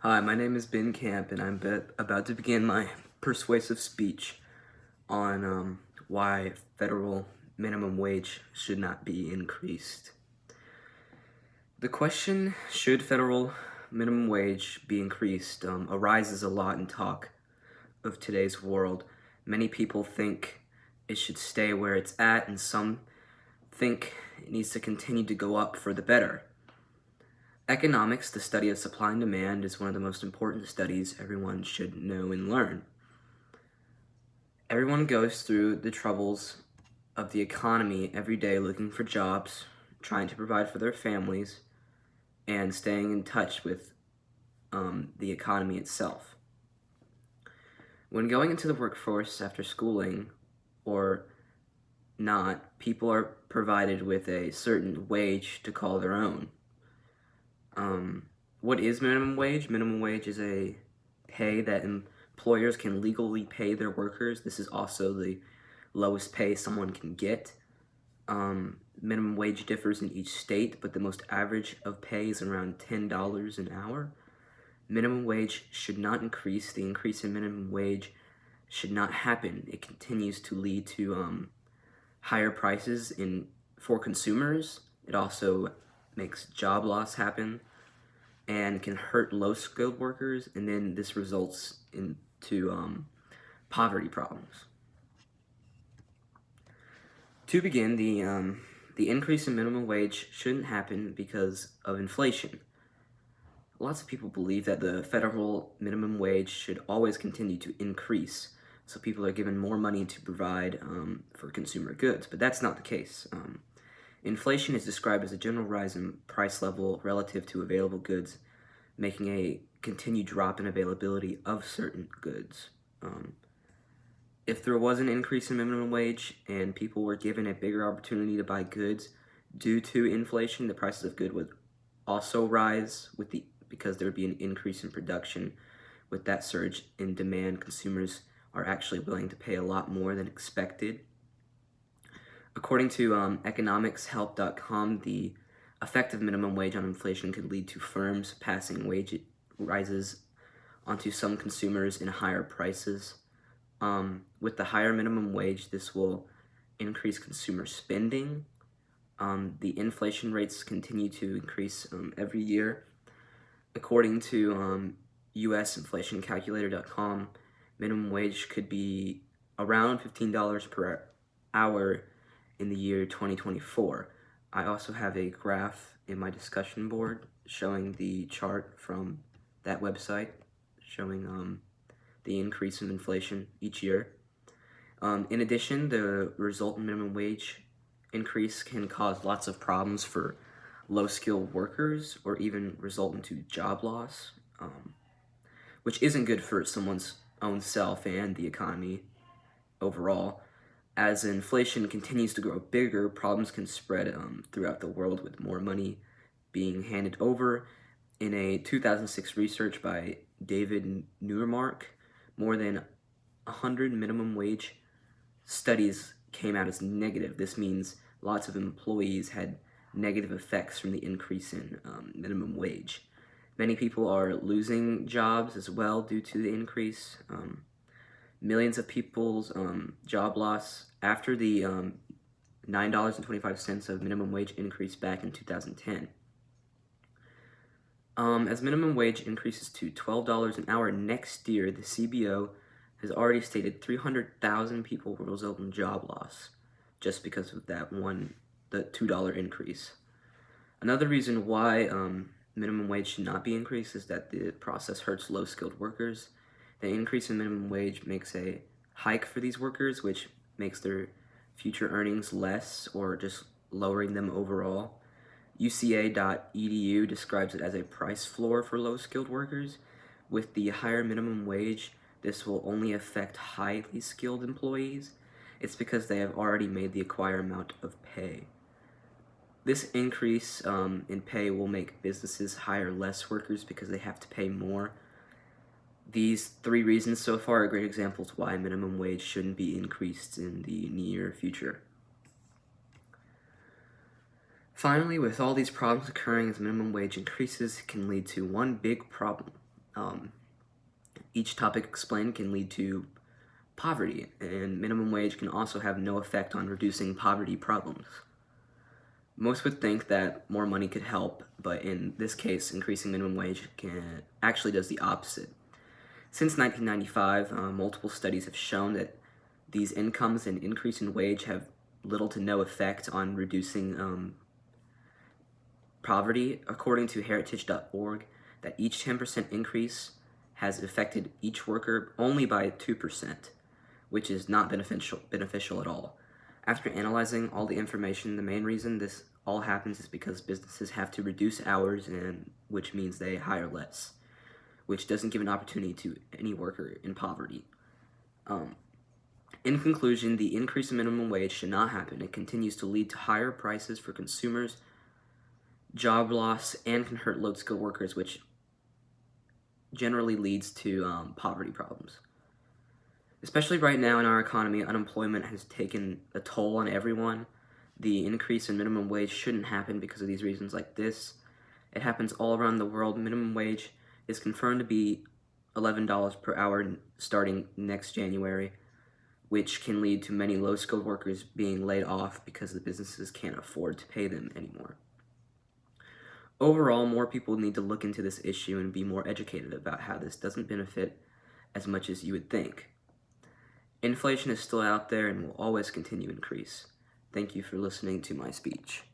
Hi, my name is Ben Camp, and I'm about to begin my persuasive speech on why federal minimum wage should not be increased. The question, should federal minimum wage be increased, arises a lot in talk of today's world. Many people think it should stay where it's at, and some think it needs to continue to go up for the better. Economics, the study of supply and demand, is one of the most important studies everyone should know and learn. Everyone goes through the troubles of the economy every day looking for jobs, trying to provide for their families, and staying in touch with the economy itself. When going into the workforce after schooling or not, people are provided with a certain wage to call their own. What is minimum wage? Minimum wage is a pay that employers can legally pay their workers. This is also the lowest pay someone can get. Minimum wage differs in each state, but the most average of pay is around $10 an hour. Minimum wage should not increase. The increase in minimum wage should not happen. It continues to lead to higher prices for consumers. It also makes job loss happen and can hurt low-skilled workers, and then this results into poverty problems. To begin, the increase in minimum wage shouldn't happen because of inflation. Lots of people believe that the federal minimum wage should always continue to increase, so people are given more money to provide for consumer goods, but that's not the case. Inflation is described as a general rise in price level relative to available goods, making a continued drop in availability of certain goods. If there was an increase in minimum wage and people were given a bigger opportunity to buy goods due to inflation, the prices of goods would also rise because there would be an increase in production. With that surge in demand, consumers are actually willing to pay a lot more than expected. According to economicshelp.com, the effect of minimum wage on inflation could lead to firms passing wage rises onto some consumers in higher prices. With the higher minimum wage, this will increase consumer spending. The inflation rates continue to increase every year. According to usinflationcalculator.com, minimum wage could be around $15 per hour in the year 2024. I also have a graph in my discussion board showing the chart from that website, showing the increase in inflation each year. In addition, the resultant minimum wage increase can cause lots of problems for low-skilled workers or even result into job loss, which isn't good for someone's own self and the economy overall. As inflation continues to grow bigger, problems can spread throughout the world, with more money being handed over. In a 2006 research by David Neumark, more than 100 minimum wage studies came out as negative. This means lots of employees had negative effects from the increase in minimum wage. Many people are losing jobs as well due to the increase. Millions of people's job loss after the $9.25 of minimum wage increase back in 2010. As minimum wage increases to $12 an hour next year, the CBO has already stated 300,000 people will result in job loss just because of the $2 increase. Another reason why minimum wage should not be increased is that the process hurts low-skilled workers. The increase in minimum wage makes a hike for these workers, which makes their future earnings less or just lowering them overall. UCA.edu describes it as a price floor for low-skilled workers. With the higher minimum wage, this will only affect highly skilled employees. It's because they have already made the acquired amount of pay. This increase in pay will make businesses hire less workers because they have to pay more. These three reasons so far are great examples why minimum wage shouldn't be increased in the near future. Finally, with all these problems occurring as minimum wage increases, it can lead to one big problem: Um, each topic explained can lead to poverty, and minimum wage can also have no effect on reducing poverty problems. Most would think that more money could help, but in this case, increasing minimum wage actually does the opposite. Since 1995, multiple studies have shown that these incomes and increase in wage have little to no effect on reducing poverty. According to heritage.org, that each 10% increase has affected each worker only by 2%, which is not beneficial at all. After analyzing all the information, the main reason this all happens is because businesses have to reduce hours, and which means they hire less, which doesn't give an opportunity to any worker in poverty. In conclusion, the increase in minimum wage should not happen. It continues to lead to higher prices for consumers, job loss, and can hurt low-skilled workers, which generally leads to poverty problems. Especially right now in our economy, unemployment has taken a toll on everyone. The increase in minimum wage shouldn't happen because of these reasons like this. It happens all around the world. Minimum wage is confirmed to be $11 per hour starting next January, which can lead to many low-skilled workers being laid off because the businesses can't afford to pay them anymore. Overall, more people need to look into this issue and be more educated about how this doesn't benefit as much as you would think. Inflation is still out there and will always continue to increase. Thank you for listening to my speech.